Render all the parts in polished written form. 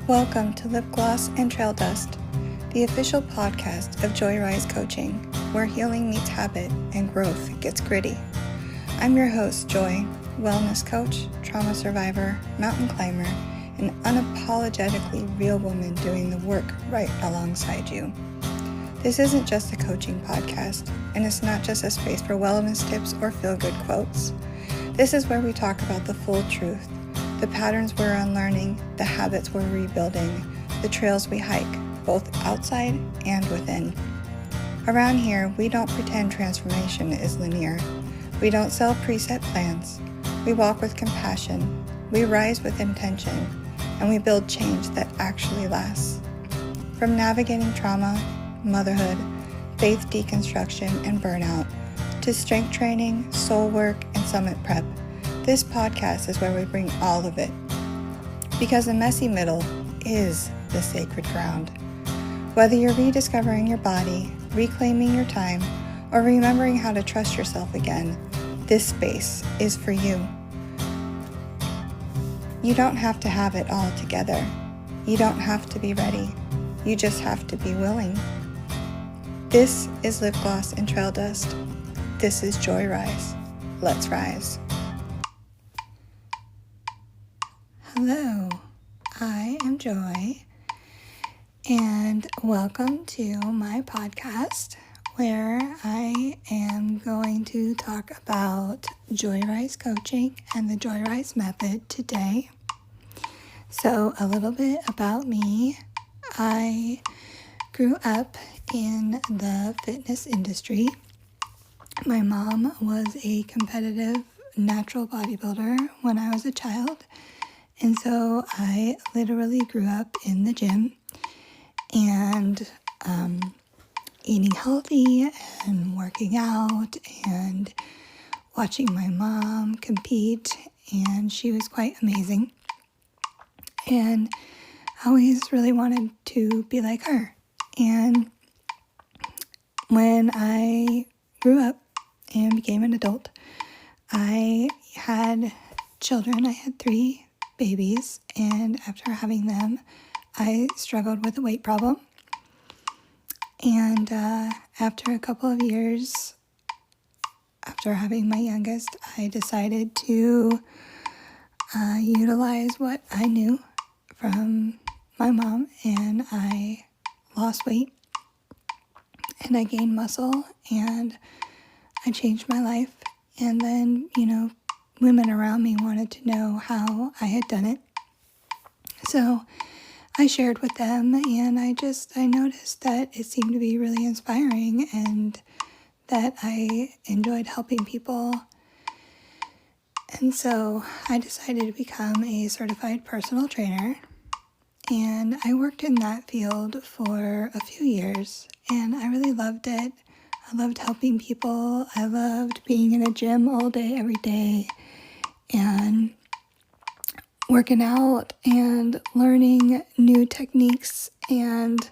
Welcome to Lip Gloss and Trail Dust, the official podcast of Joyrise Coaching, where healing meets habit and growth gets gritty. I'm your host, Joy, wellness coach, trauma survivor, mountain climber, and unapologetically real woman doing the work right alongside you. This isn't just a coaching podcast, and it's not just a space for wellness tips or feel-good quotes. This is where we talk about the full truth, the patterns we're unlearning, the habits we're rebuilding, the trails we hike, both outside and within. Around here, we don't pretend transformation is linear. We don't sell preset plans. We walk with compassion, we rise with intention, and we build change that actually lasts. From navigating trauma, motherhood, faith deconstruction, and burnout, to strength training, soul work, and summit prep, this podcast is where we bring all of it. Because the messy middle is the sacred ground. Whether you're rediscovering your body, reclaiming your time, or remembering how to trust yourself again, this space is for you. You don't have to have it all together. You don't have to be ready. You just have to be willing. This is Lip Gloss and Trail Dust. This is Joyrise. Let's rise. Hello, I am Joy, and welcome to my podcast where I am going to talk about Joyrise Coaching and the Joyrise Method today. So a little bit about me. I grew up in the fitness industry. My mom was a competitive natural bodybuilder when I was a child. And so I literally grew up in the gym and eating healthy and working out and watching my mom compete, and she was quite amazing. And I always really wanted to be like her. And when I grew up and became an adult, I had children. I had 3 babies, and after having them, I struggled with a weight problem. And after a couple of years, after having my youngest, I decided to utilize what I knew from my mom, and I lost weight, and I gained muscle, and I changed my life. And then, women around me wanted to know how I had done it. So I shared with them, and I noticed that it seemed to be really inspiring and that I enjoyed helping people. And so I decided to become a certified personal trainer, and I worked in that field for a few years, and I really loved it. I loved helping people. I loved being in a gym all day, every day, and working out and learning new techniques and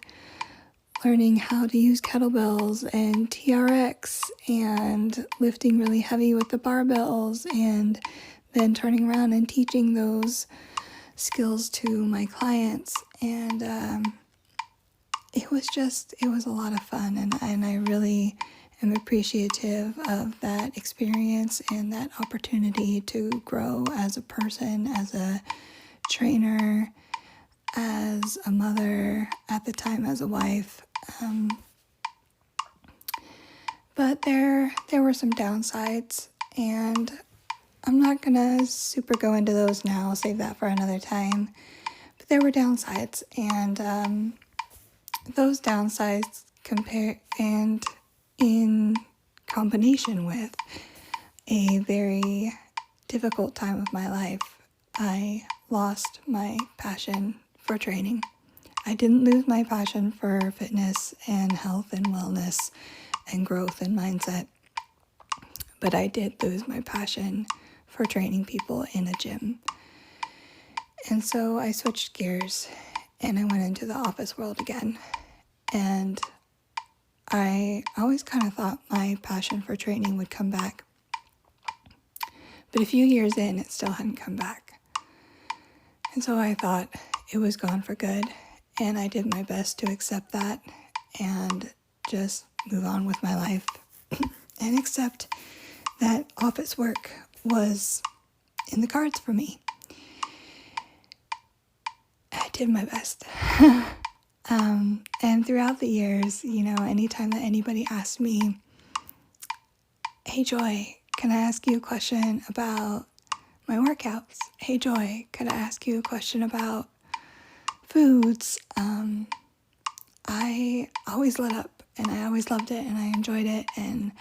learning how to use kettlebells and TRX and lifting really heavy with the barbells, and then turning around and teaching those skills to my clients. And it was a lot of fun, and I really am appreciative of that experience and that opportunity to grow as a person, as a trainer, as a mother, at the time as a wife. But there were some downsides, and I'm not gonna super go into those now. I'll save that for another time. But there were downsides, and those downsides in combination with a very difficult time of my life, I lost my passion for training. I didn't lose my passion for fitness and health and wellness and growth and mindset, but I did lose my passion for training people in a gym. And so I switched gears and I went into the office world again. And I always kind of thought my passion for training would come back. But a few years in, it still hadn't come back. And so I thought, it was gone for good. And I did my best to accept that and just move on with my life and accept that office work was in the cards for me. I did my best. And throughout the years, anytime that anybody asked me, hey Joy, can I ask you a question about my workouts? Hey Joy, could I ask you a question about foods? I always lit up and I always loved it and I enjoyed it. And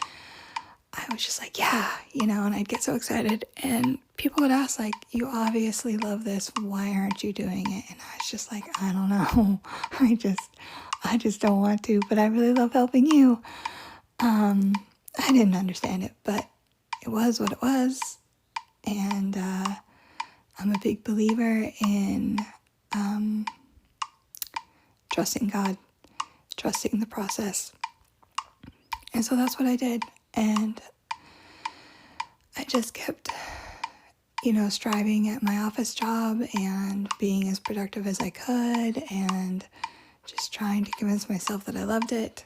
I was just like, yeah, and I'd get so excited. And people would ask, like, you obviously love this. Why aren't you doing it? And I was just like, I don't know. I just don't want to, but I really love helping you. I didn't understand it, but it was what it was. And I'm a big believer in trusting God, trusting the process. And so that's what I did. And I just kept, striving at my office job and being as productive as I could and just trying to convince myself that I loved it.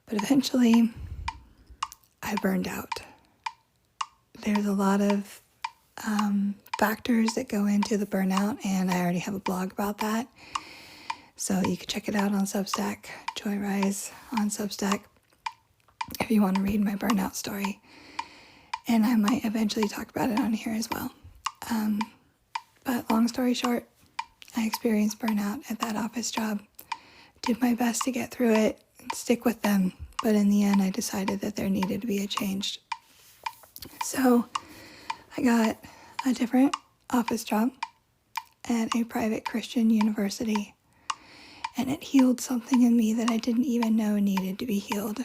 But eventually, I burned out. There's a lot of factors that go into the burnout, and I already have a blog about that. So you can check it out on Substack, Joyrise on Substack, if you want to read my burnout story. And I might eventually talk about it on here as well. But long story short, I experienced burnout at that office job. Did my best to get through it and stick with them. But in the end, I decided that there needed to be a change. So I got a different office job at a private Christian university. And it healed something in me that I didn't even know needed to be healed.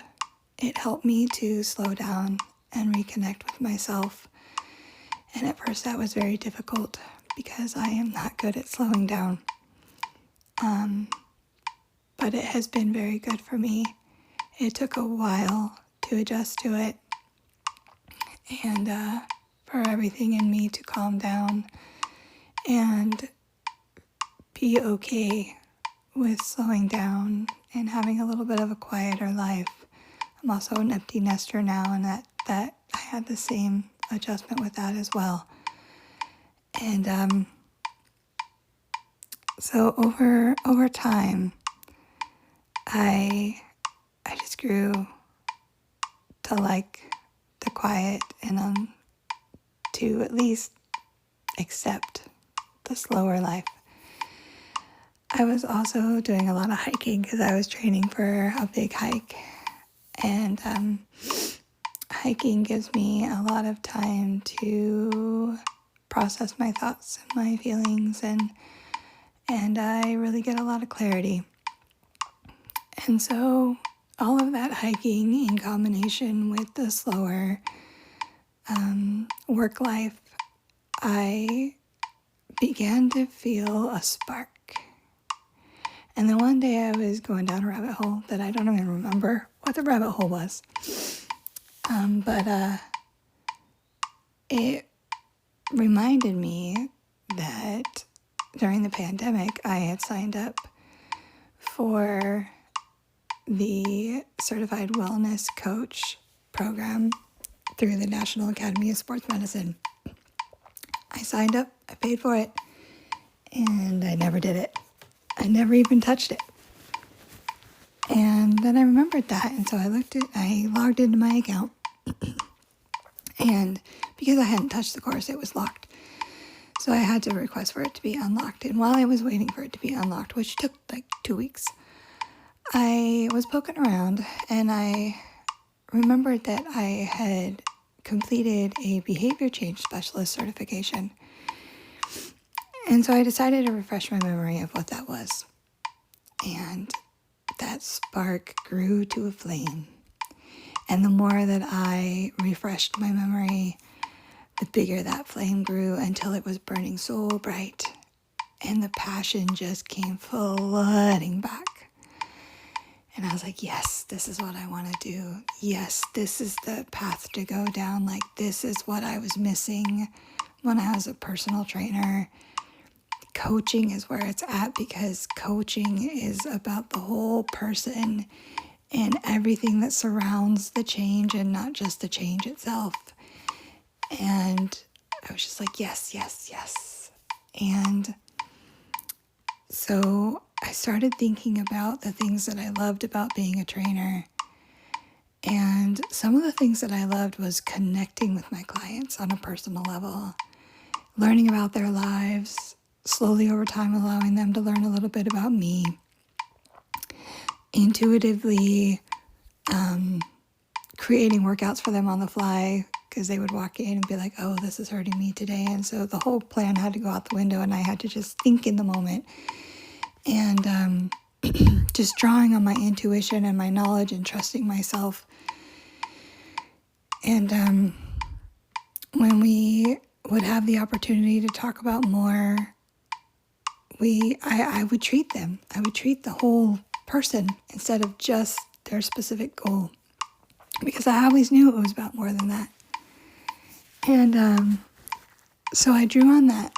It helped me to slow down and reconnect with myself. And at first that was very difficult because I am not good at slowing down. But it has been very good for me. It took a while to adjust to it and for everything in me to calm down and be okay with slowing down and having a little bit of a quieter life. I'm also an empty nester now, and that I had the same adjustment with that as well. And so over time, I just grew to like the quiet and to at least accept the slower life. I was also doing a lot of hiking because I was training for a big hike. And hiking gives me a lot of time to process my thoughts and my feelings, and I really get a lot of clarity. And so all of that hiking in combination with the slower work life, I began to feel a spark. And then one day I was going down a rabbit hole that I don't even remember what the rabbit hole was. But it reminded me that during the pandemic, I had signed up for the Certified Wellness Coach program through the National Academy of Sports Medicine. I signed up, I paid for it, and I never did it. I never even touched it. And then I remembered that, and so I logged into my account, and because I hadn't touched the course, it was locked. So I had to request for it to be unlocked. And while I was waiting for it to be unlocked, which took like 2 weeks, I was poking around, and I remembered that I had completed a behavior change specialist certification. And so I decided to refresh my memory of what that was. And that spark grew to a flame. And the more that I refreshed my memory, the bigger that flame grew until it was burning so bright. And the passion just came flooding back. And I was like, yes, this is what I want to do. Yes, this is the path to go down. Like, this is what I was missing when I was a personal trainer. coaching is where it's at, because coaching is about the whole person and everything that surrounds the change and not just the change itself. And I was just like, yes, yes, yes. And so I started thinking about the things that I loved about being a trainer. And some of the things that I loved was connecting with my clients on a personal level, learning about their lives, slowly over time allowing them to learn a little bit about me, intuitively creating workouts for them on the fly, because they would walk in and be like, oh, this is hurting me today. And so the whole plan had to go out the window, and I had to just think in the moment. And just drawing on my intuition and my knowledge and trusting myself. And when we would have the opportunity to talk about more, I would treat them. I would treat the whole person instead of just their specific goal, because I always knew it was about more than that. And so I drew on that,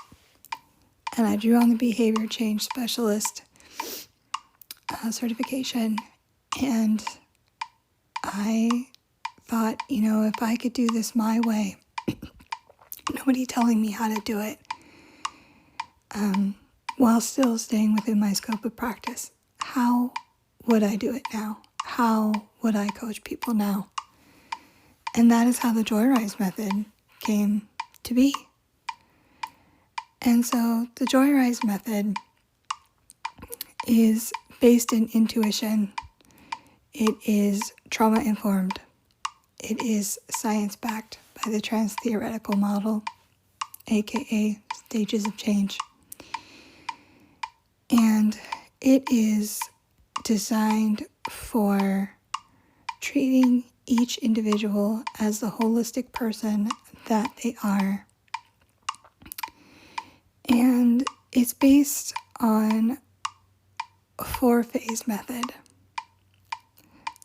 and I drew on the behavior change specialist certification, and I thought, if I could do this my way, nobody telling me how to do it, while still staying within my scope of practice, how would I do it now? How would I coach people now? And that is how the Joyrise Method came to be. And so the Joyrise Method is based in intuition. It is trauma-informed. It is science-backed by the trans-theoretical model, aka stages of change. And it is designed for treating each individual as the holistic person that they are. And it's based on a 4-phase method.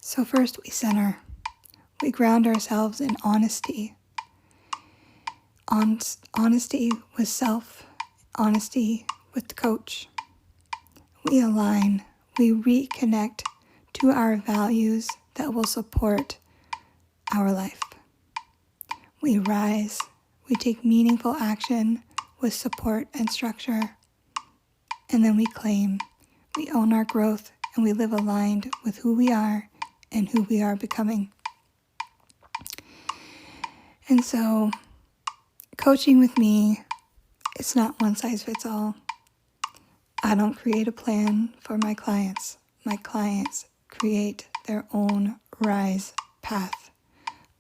So first we center. We ground ourselves in honesty. Honesty with self, honesty with the coach. We align. We reconnect to our values that will support our life. We rise. We take meaningful action with support and structure. And then we claim. We own our growth, and we live aligned with who we are and who we are becoming. And so, coaching with me, it's not one size fits all. I don't create a plan for my clients. My clients create their own rise path.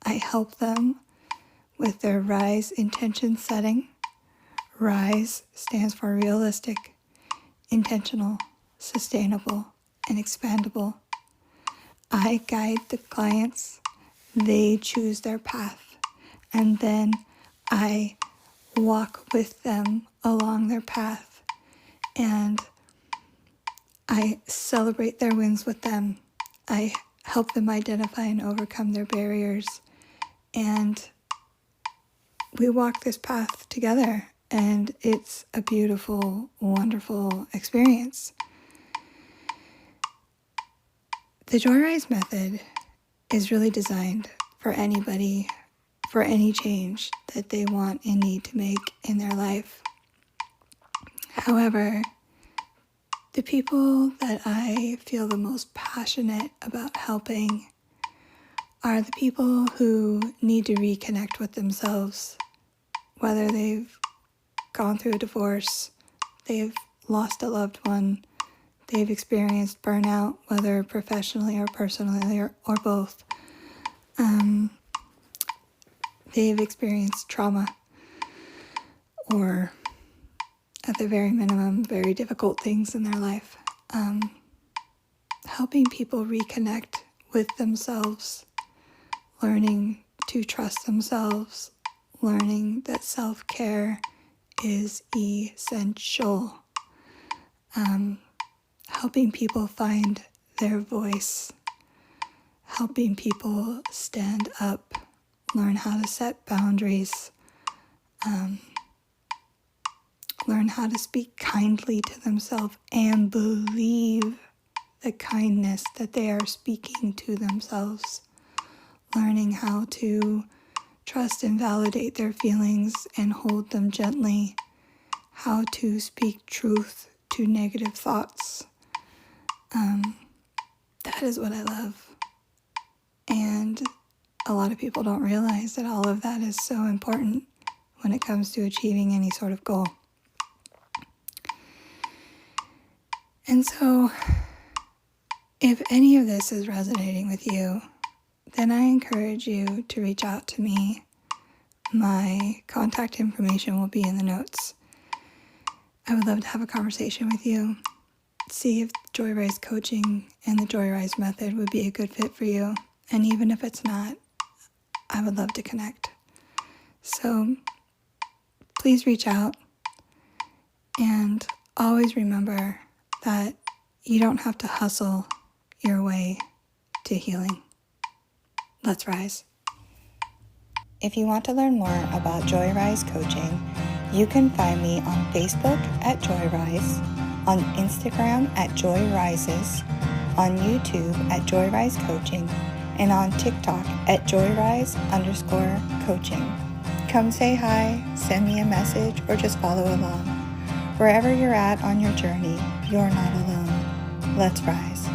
I help them with their rise intention setting. RISE stands for realistic, intentional, sustainable, and expandable. I guide the clients. They choose their path. And then I walk with them along their path. And I celebrate their wins with them. I help them identify and overcome their barriers. And we walk this path together. And it's a beautiful, wonderful experience. The Joyrise Method is really designed for anybody, for any change that they want and need to make in their life. However, the people that I feel the most passionate about helping are the people who need to reconnect with themselves, whether they've gone through a divorce, they've lost a loved one, they've experienced burnout, whether professionally or personally or both. They've experienced trauma, or at the very minimum, very difficult things in their life. Helping people reconnect with themselves, learning to trust themselves, learning that self-care is essential. Helping people find their voice, helping people stand up, learn how to set boundaries, learn how to speak kindly to themselves and believe the kindness that they are speaking to themselves. Learning how to trust and validate their feelings and hold them gently. How to speak truth to negative thoughts. That is what I love. And a lot of people don't realize that all of that is so important when it comes to achieving any sort of goal. And so, if any of this is resonating with you, then I encourage you to reach out to me. My contact information will be in the notes. I would love to have a conversation with you. See if Joyrise Coaching and the Joyrise Method would be a good fit for you. And even if it's not, I would love to connect. So please reach out, and always remember that you don't have to hustle your way to healing. Let's rise. If you want to learn more about Joyrise Coaching, you can find me on Facebook at Joyrise, on Instagram at Joyrises, on YouTube at Joyrise Coaching, and on TikTok at Joyrise_coaching. Come say hi, send me a message, or just follow along. Wherever you're at on your journey, you're not alone. Let's rise.